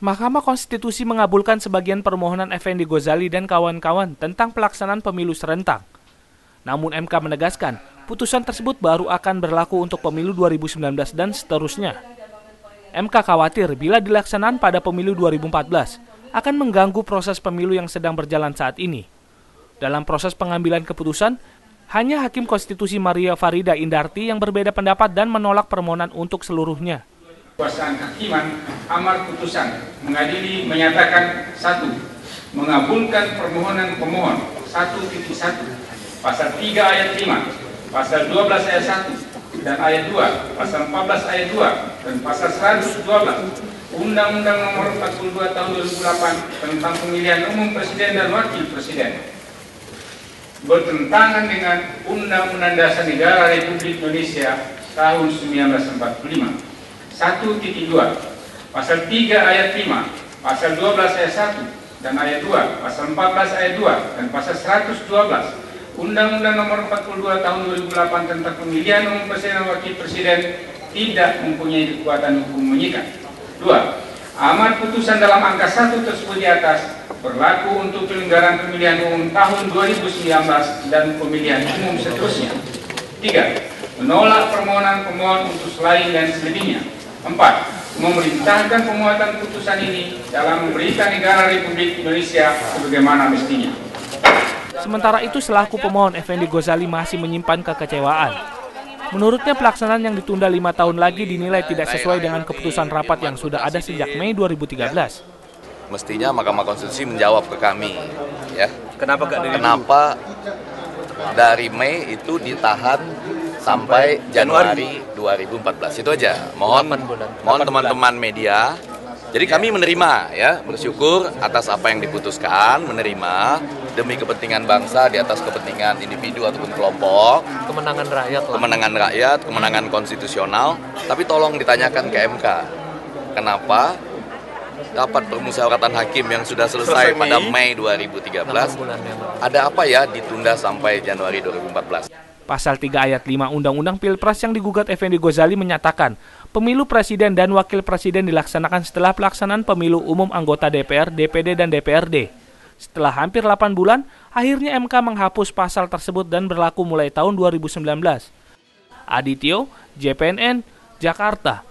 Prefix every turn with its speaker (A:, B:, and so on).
A: Mahkamah Konstitusi mengabulkan sebagian permohonan Effendi Ghazali dan kawan-kawan tentang pelaksanaan pemilu serentak. Namun MK menegaskan, putusan tersebut baru akan berlaku untuk pemilu 2019 dan seterusnya. MK khawatir bila dilaksanaan pada pemilu 2014 akan mengganggu proses pemilu yang sedang berjalan saat ini. Dalam proses pengambilan keputusan, hanya Hakim Konstitusi Maria Farida Indarti yang berbeda pendapat dan menolak permohonan untuk seluruhnya.
B: Kekuasaan Hakiman amar putusan mengadili menyatakan 1. Mengabulkan permohonan pemohon 1.1 pasal 3 ayat 5, pasal 12 ayat 1 dan ayat 2, pasal 14 ayat 2 dan pasal 112 Undang-Undang Nomor 42 Tahun 2008 tentang Pemilihan Umum Presiden dan Wakil Presiden, bertentangan dengan Undang-Undang Dasar Negara Republik Indonesia tahun 1945. 1.2 pasal 3 ayat 5, pasal 12 ayat 1 dan ayat 2, pasal 14 ayat 2 dan pasal 112 Undang-Undang Nomor 42 Tahun 2008 tentang Pemilihan Umum Presiden dan Wakil Presiden tidak mempunyai kekuatan hukum mengikat. 2. Amar putusan dalam angka 1 tersebut di atas berlaku untuk penyelenggaraan pemilihan umum tahun 2019 dan pemilihan umum seterusnya. 3. Menolak permohonan pemohon untuk selain dan selebihnya. 4. Memerintahkan pemuatan putusan ini dalam memberikan negara Republik Indonesia sebagaimana mestinya.
A: Sementara itu, selaku pemohon Effendi Ghazali masih menyimpan kekecewaan. Menurutnya, pelaksanaan yang ditunda 5 tahun lagi dinilai tidak sesuai dengan keputusan rapat yang sudah ada sejak Mei 2013.
C: Mestinya Mahkamah Konstitusi menjawab ke kami, ya.
D: Kenapa
C: dari Mei itu ditahan sampai Januari 2014, itu aja. Mohon teman-teman media. Jadi kami menerima, ya, bersyukur atas apa yang diputuskan, menerima demi kepentingan bangsa di atas kepentingan individu ataupun kelompok. Kemenangan rakyat, kemenangan konstitusional. Tapi tolong ditanyakan ke MK, kenapa dapat permusyawaratan hakim yang sudah selesai pada Mei 2013, ada apa ya ditunda sampai Januari 2014?
A: Pasal 3 ayat 5 Undang-Undang Pilpres yang digugat Effendi Ghazali menyatakan, pemilu presiden dan wakil presiden dilaksanakan setelah pelaksanaan pemilu umum anggota DPR, DPD, dan DPRD. Setelah hampir 8 bulan, akhirnya MK menghapus pasal tersebut dan berlaku mulai tahun 2019. Adityo, JPNN, Jakarta.